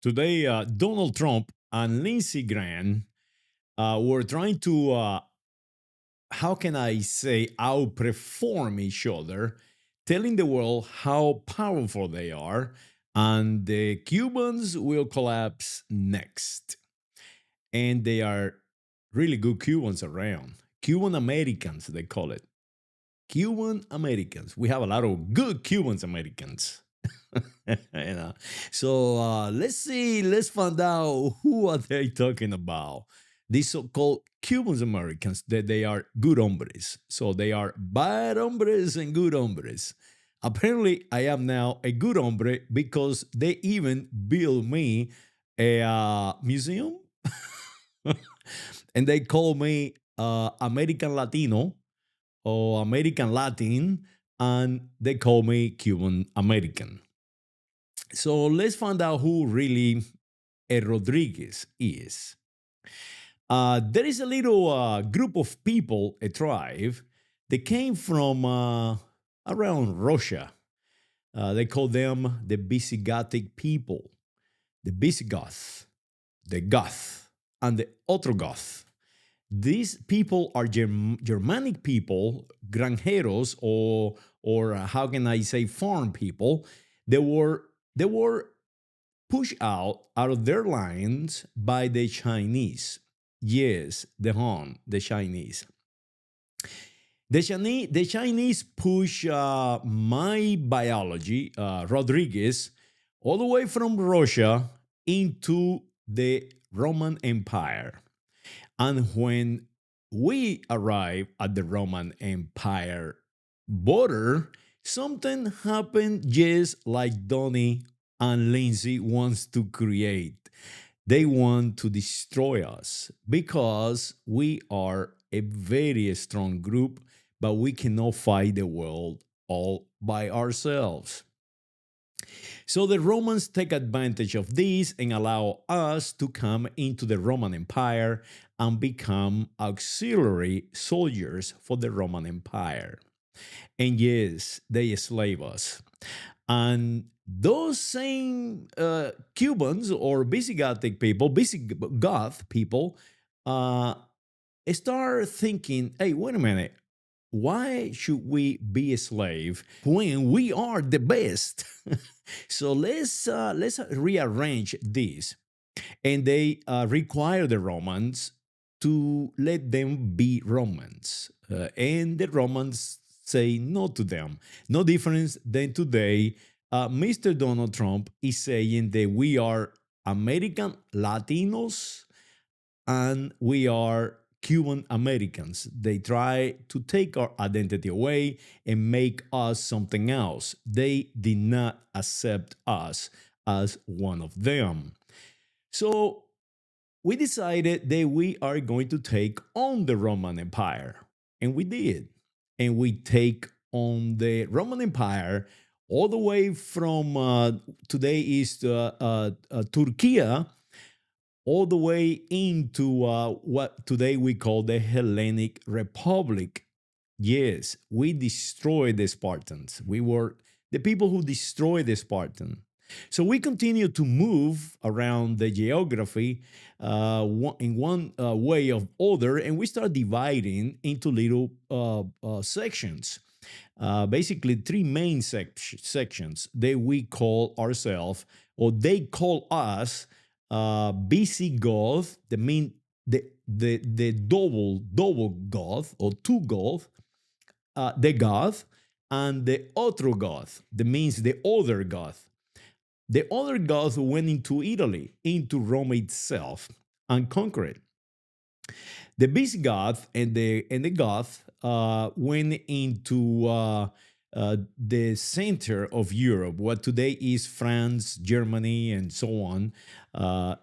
Today, Donald Trump and Lindsey Graham were trying to, how can I say, outperform each other, telling the world how powerful they are, and the Cubans will collapse next. And they are really good Cubans around. Cuban Americans, they call it. Cuban Americans. We have a lot of good Cubans Americans. you know. So let's see, let's find out who are they talking about. These so-called Cubans Americans, that they are good hombres. So they are bad hombres and good hombres. Apparently, I am now a good hombre because they even build me a museum, and they call me American Latino or American Latin, and they call me Cuban American. So let's find out who really a Rodriguez is. There is a little group of people, a tribe, that came from around Russia. They call them the Visigothic people, the Visigoth, the Goth, and the Ostrogoth. These people are Germanic people, granjeros, or how can I say, farm people. They were pushed out of their lands by the Chinese. Yes, the Chinese. The Chinese push my biology, Rodriguez, all the way from Russia into the Roman Empire. And when we arrive at the Roman Empire border, something happened just like Donny and Lindsay wants to create. They want to destroy us because we are a very strong group, but we cannot fight the world all by ourselves. So the Romans take advantage of this and allow us to come into the Roman Empire and become auxiliary soldiers for the Roman Empire. And yes, they slave us. And those same Cubans or Visigothic people, Visigoth people, uh, start thinking, hey, wait a minute. Why should we be a slave when we are the best? So let's rearrange this, and they require the Romans to let them be Romans, and the Romans say no to them. No difference than today. Mr. Donald Trump is saying that we are American Latinos and we are Cuban Americans. They try to take our identity away and make us something else. They did not accept us as one of them. So we decided that we are going to take on the Roman Empire. And we did. And we take on the Roman Empire all the way from today is Turkey, all the way into what today we call the Hellenic Republic. Yes, we destroyed the Spartans. We were the people who destroyed the Spartan. So we continue to move around the geography in one way or other, and we start dividing into little sections. Basically, three main sections that we call ourselves, or they call us, BC Goth, the double Goth or two Goth, the Goth, and the otro Goth, that means the other Goth. The other Goth went into Italy, into Rome itself, and conquered it. The Visigoth and the Goth went into the center of Europe, what today is France, Germany, and so on.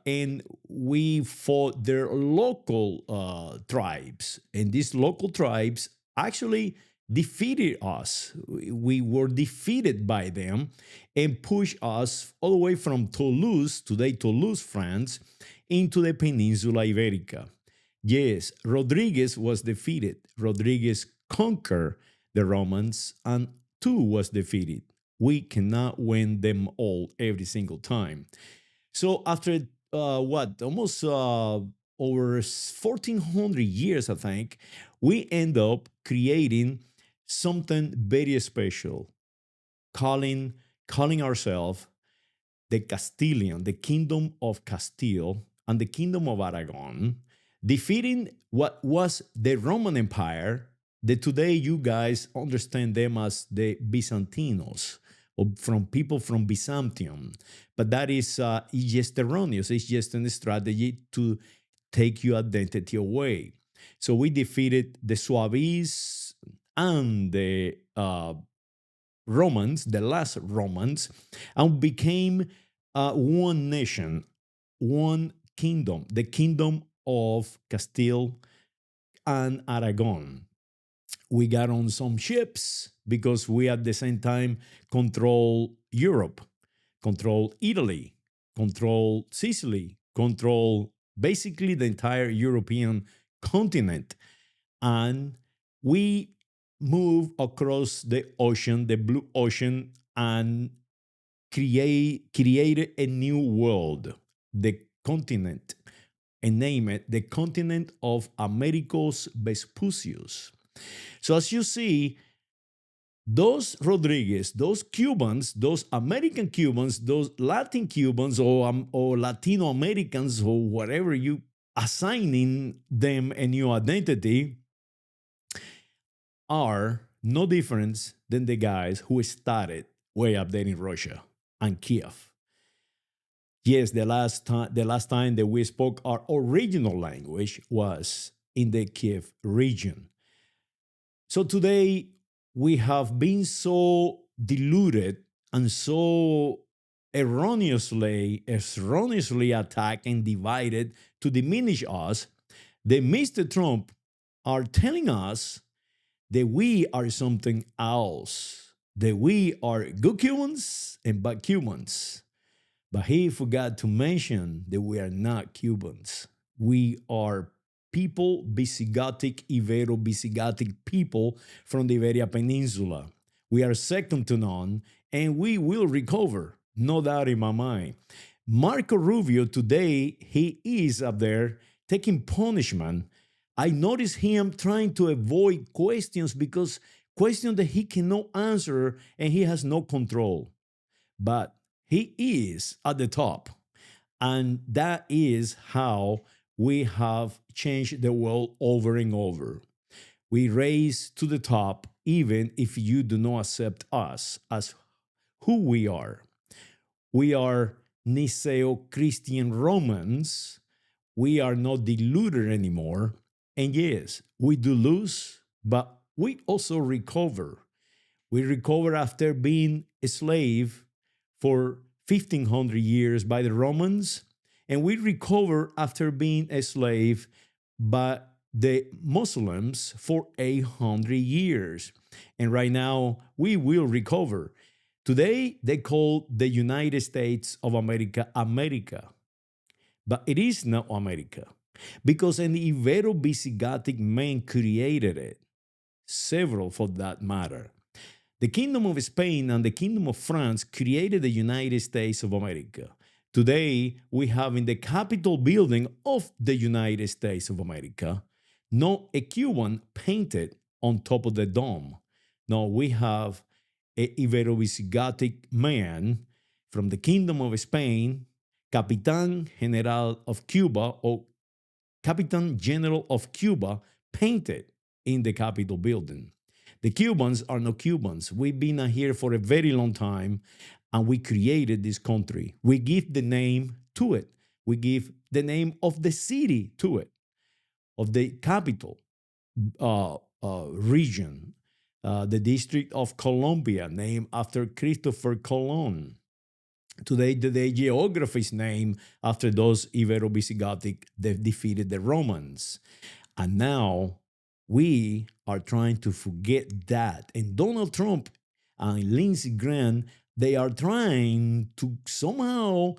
And we fought their local tribes, and these local tribes actually defeated us. We were defeated by them and pushed us all the way from Toulouse, today Toulouse, France, into the Peninsula Iberica. Yes, Rodriguez was defeated. Rodriguez conquered the Romans, and two was defeated. We cannot win them all every single time. So after almost over 1400 years, I think, we end up creating something very special, calling calling ourselves the Castilian, the Kingdom of Castile and the Kingdom of Aragon, defeating what was the Roman Empire, that today you guys understand them as the Byzantinos, or from people from Byzantium. But that is it's just erroneous. It's just a strategy to take your identity away. So we defeated the Suaves and the Romans, the last Romans, and became one nation, one kingdom, the kingdom of Castile and Aragon. We got on some ships because we at the same time control Europe, control Italy, control Sicily, control basically the entire European continent. And we move across the ocean, the blue ocean, and created a new world, the continent, and name it the continent of Americos Vespucius. So as you see, those Rodriguez, those Cubans, those American Cubans, those Latin Cubans, or Latino Americans, or whatever you assigning them a new identity, are no different than the guys who started way up there in Russia and Kiev. Yes, the last time that we spoke our original language was in the Kiev region. So today we have been so diluted and so erroneously attacked and divided to diminish us that Mr. Trump are telling us that we are something else, that we are good Cubans and bad Cubans. But he forgot to mention that we are not Cubans. We are people, Visigotic, Ibero Visigotic people from the Iberia Peninsula. We are second to none, and we will recover, no doubt in my mind. Marco Rubio, today, he is up there taking punishment. I notice him trying to avoid questions because questions that he cannot answer and he has no control. But he is at the top. And that is how we have changed the world over and over. We raise to the top, even if you do not accept us as who we are. We are Niceo Christian Romans. We are not deluded anymore. And yes, we do lose, but we also recover. We recover after being a slave for 1500 years by the Romans, and we recover after being a slave by the Muslims for 800 years. And right now, we will recover. Today, they call the United States of America America, but it is not America because an Ibero Visigotic man created it, several for that matter. The Kingdom of Spain and the Kingdom of France created the United States of America. Today, we have in the Capitol building of the United States of America, not a Cuban painted on top of the dome. No, we have a Ibero-Visigotic man from the Kingdom of Spain, Capitan General of Cuba, or Capitan General of Cuba, painted in the Capitol building. The Cubans are no Cubans. We've been here for a very long time and we created this country. We give the name to it. We give the name of the city to it, of the capital region, the District of Columbia, named after Christopher Colon. Today, the geography is named after those Ibero-Visigotic that defeated the Romans. And now we are trying to forget that. And Donald Trump and Lindsey Graham, they are trying to somehow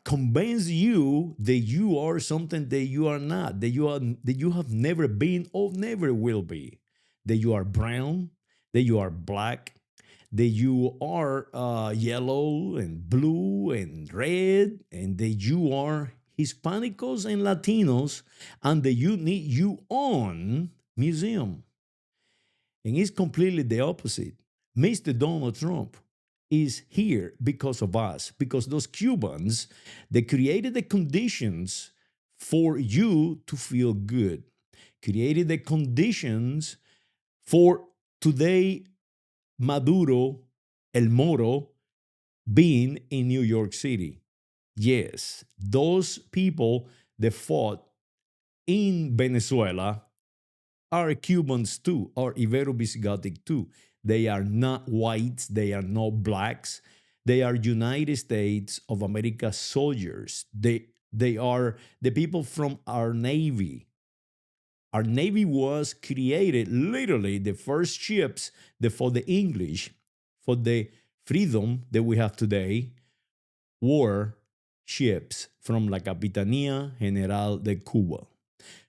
convince you that you are something that you are not, that you have never been or never will be, that you are brown, that you are black, that you are yellow and blue and red, and that you are Hispanicos and Latinos, and that you need your own museum. And it's completely the opposite. Mr. Donald Trump is here because of us, because those Cubans, they created the conditions for you to feel good, created the conditions for today Maduro, El Moro, being in New York City. Yes, those people that fought in Venezuela are Cubans too, are Ibero-Visigotic too. They are not whites, they are not blacks. They are United States of America soldiers. They are the people from our Navy. Our Navy was created literally the first ships that for the English, for the freedom that we have today, were ships from La Capitanía General de Cuba.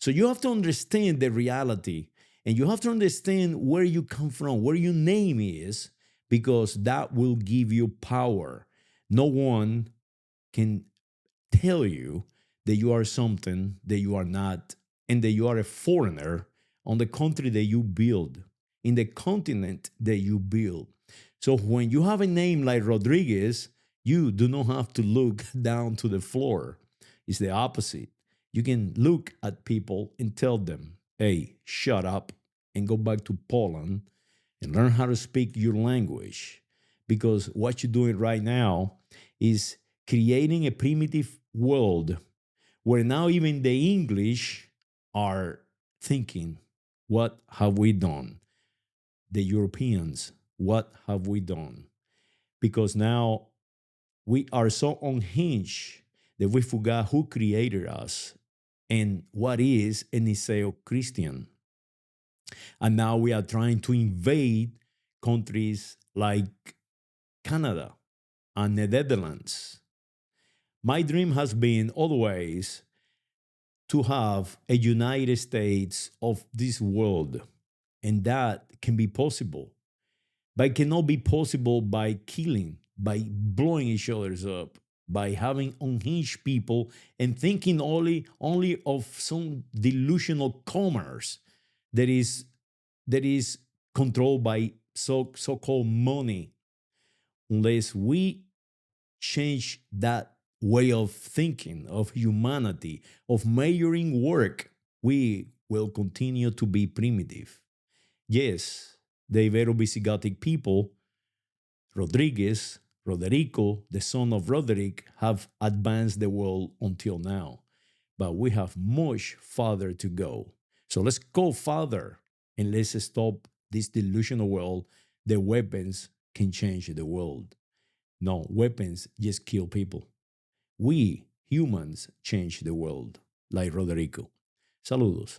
So you have to understand the reality and you have to understand where you come from, where your name is, because that will give you power. No one can tell you that you are something that you are not and that you are a foreigner on the country that you build, in the continent that you build. So when you have a name like Rodriguez, you do not have to look down to the floor. It's the opposite. You can look at people and tell them, hey, shut up and go back to Poland and learn how to speak your language. Because what you're doing right now is creating a primitive world where now even the English are thinking, what have we done? The Europeans, what have we done? Because now we are so unhinged that we forgot who created us and what is a Niceo Christian. And now we are trying to invade countries like Canada and the Netherlands. My dream has been always to have a United States of this world, and that can be possible. But it cannot be possible by killing, by blowing each other's up, by having unhinged people and thinking only of some delusional commerce that is controlled by so-called money. Unless we change that way of thinking of humanity, of measuring work, we will continue to be primitive. Yes, the Ibero-Visigotic people, Rodriguez, Roderico, the son of Roderick, have advanced the world until now. But we have much farther to go. So let's go farther and let's stop this delusional world that weapons can change the world. No, weapons just kill people. We, humans, change the world, like Roderico. Saludos.